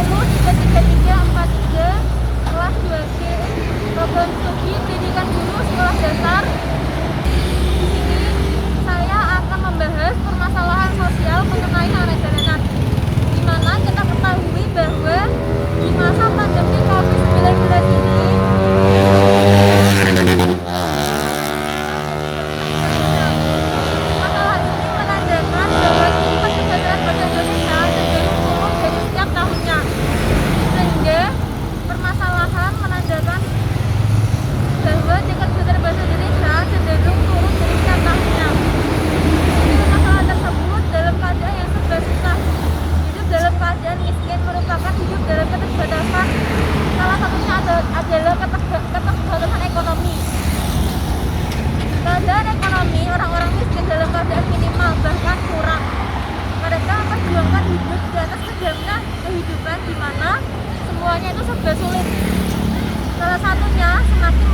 10 33343 kelas 2G program studi pendidikan guru sekolah dasar. Di sini saya akan membahas permasalahan sosial mengenai anak jalanan, di mana kita ketahui bahwa di masa pandemi COVID-19 ini masalah ini menandakan bahwa tingkat kejahatan pada Indonesia cenderung turun dari setiap tahunnya, sehingga permasalahan menandakan bahwa tingkat kejahatan pada Indonesia cenderung turun dari setiap tahunnya. Jadi permasalahan tersebut dalam keadaan yang serba susah. Hidup dalam keadaan miskin merupakan hidup dalam keterbatasan. Salah satunya adalah keterbatasan ekonomi. Keadaan ekonomi orang-orang miskin dalam keadaan minimal bahkan kurang. Mereka memperjuangkan hidup di atas kejamnya kehidupan di mana semuanya itu serba sulit. Salah satunya semakin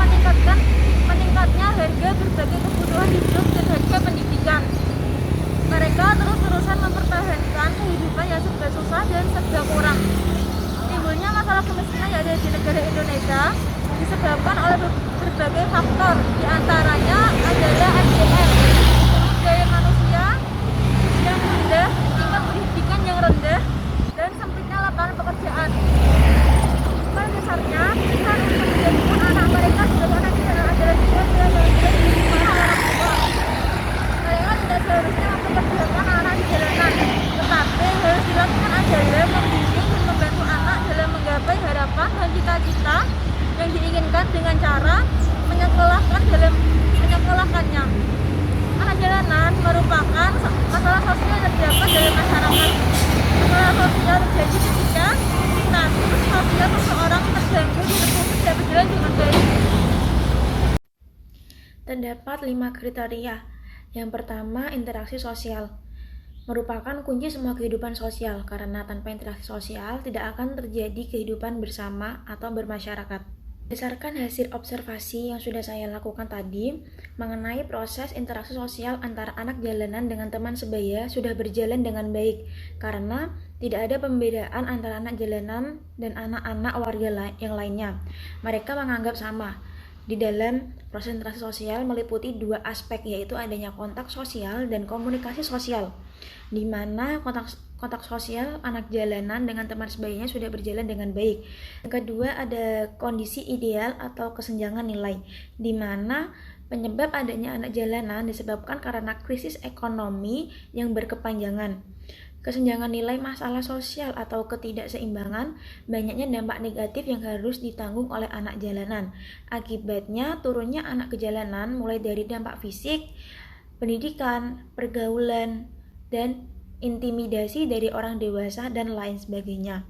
meningkatnya harga berbagai kebutuhan hidup dan harga pendidikan. Mereka terus-terusan mempertahankan kehidupan yang serba susah dan serba kurang. Timbulnya masalah kemiskinan yang ada di negara Indonesia disebabkan oleh berbagai faktor, diantaranya adalah SDM, sumber daya manusia yang rendah, tingkat pendidikan yang rendah, dan sempitnya lapangan pekerjaan. Pada dasarnya, kita harus menjadikan anak mereka sebagai anak jalanan adalah juga orang tua. Mereka tidak seharusnya mempekerjakan anak di jalanan, tetapi harus dilakukan adalah membimbing dan membantu anak dalam menggapai harapan dan cita-cita yang diinginkan dengan cara menyekolahkannya. Anak jalanan merupakan masalah sosial yang terdapat dalam masyarakat. Masalah sosial terjadi ketika status sosial seseorang terganggu dan tidak berjalan dengan baik. Terdapat 5 kriteria. Yang pertama, interaksi sosial. Merupakan kunci semua kehidupan sosial, karena tanpa interaksi sosial tidak akan terjadi kehidupan bersama atau bermasyarakat. Berdasarkan hasil observasi yang sudah saya lakukan tadi, mengenai proses interaksi sosial antara anak jalanan dengan teman sebaya sudah berjalan dengan baik, karena tidak ada pembedaan antara anak jalanan dan anak-anak warga yang lainnya. Mereka menganggap sama. Di dalam proses interaksi sosial meliputi 2 aspek, yaitu adanya kontak sosial dan komunikasi sosial, di mana kontak sosial anak jalanan dengan teman sebayanya sudah berjalan dengan baik. Yang kedua, ada kondisi ideal atau kesenjangan nilai, di mana penyebab adanya anak jalanan disebabkan karena krisis ekonomi yang berkepanjangan. Kesenjangan nilai masalah sosial atau ketidakseimbangan, banyaknya dampak negatif yang harus ditanggung oleh anak jalanan. Akibatnya turunnya anak ke jalanan mulai dari dampak fisik, pendidikan, pergaulan, dan intimidasi dari orang dewasa dan lain sebagainya.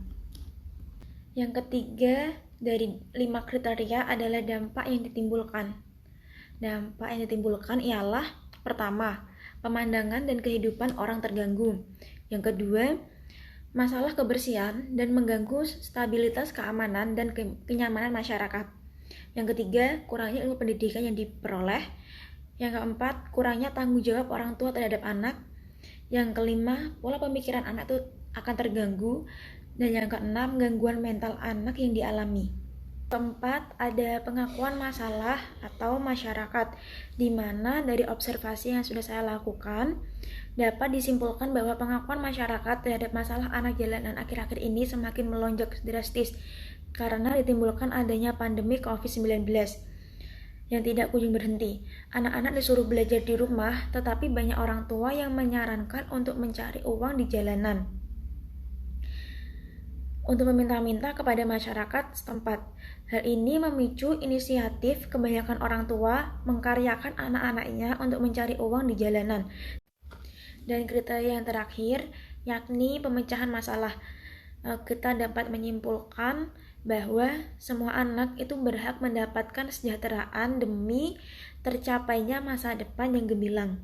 Yang ketiga dari 5 kriteria adalah dampak yang ditimbulkan. Dampak yang ditimbulkan ialah pertama, pemandangan dan kehidupan orang terganggu. Yang kedua, masalah kebersihan dan mengganggu stabilitas keamanan dan kenyamanan masyarakat. Yang ketiga, kurangnya ilmu pendidikan yang diperoleh. Yang keempat, kurangnya tanggung jawab orang tua terhadap anak. Yang kelima, pola pemikiran anak itu akan terganggu. Dan yang keenam, gangguan mental anak yang dialami. Keempat, ada pengakuan masalah atau masyarakat, di mana dari observasi yang sudah saya lakukan, dapat disimpulkan bahwa pengakuan masyarakat terhadap masalah anak jalanan akhir-akhir ini semakin melonjak drastis, karena ditimbulkan adanya pandemi COVID-19 yang tidak kunjung berhenti. Anak-anak disuruh belajar di rumah, tetapi banyak orang tua yang menyarankan untuk mencari uang di jalanan untuk meminta-minta kepada masyarakat setempat. Hal ini memicu inisiatif kebanyakan orang tua mengkaryakan anak-anaknya untuk mencari uang di jalanan. Dan kriteria yang terakhir, yakni pemecahan masalah. Kita dapat menyimpulkan bahwa semua anak itu berhak mendapatkan kesejahteraan demi tercapainya masa depan yang gemilang.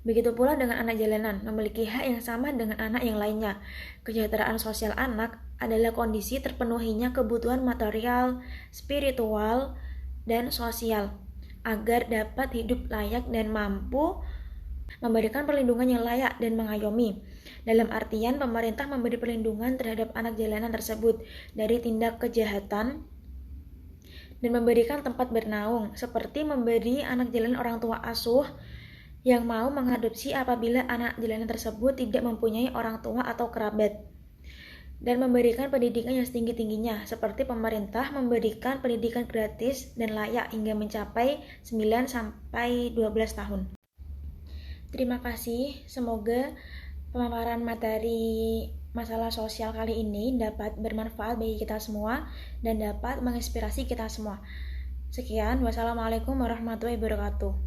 Begitu pula dengan anak jalanan, memiliki hak yang sama dengan anak yang lainnya. Kesejahteraan sosial anak adalah kondisi terpenuhinya kebutuhan material, spiritual, dan sosial, agar dapat hidup layak dan mampu memberikan perlindungan yang layak dan mengayomi. dalam artian pemerintah memberi perlindungan terhadap anak jalanan tersebut dari tindak kejahatan dan memberikan tempat bernaung, seperti memberi anak jalanan orang tua asuh yang mau mengadopsi apabila anak jalanan tersebut tidak mempunyai orang tua atau kerabat, dan memberikan pendidikan yang setinggi-tingginya, seperti pemerintah memberikan pendidikan gratis dan layak hingga mencapai 9-12 tahun. Terima kasih, semoga pemaparan materi masalah sosial kali ini dapat bermanfaat bagi kita semua dan dapat menginspirasi kita semua. Sekian, wassalamualaikum warahmatullahi wabarakatuh.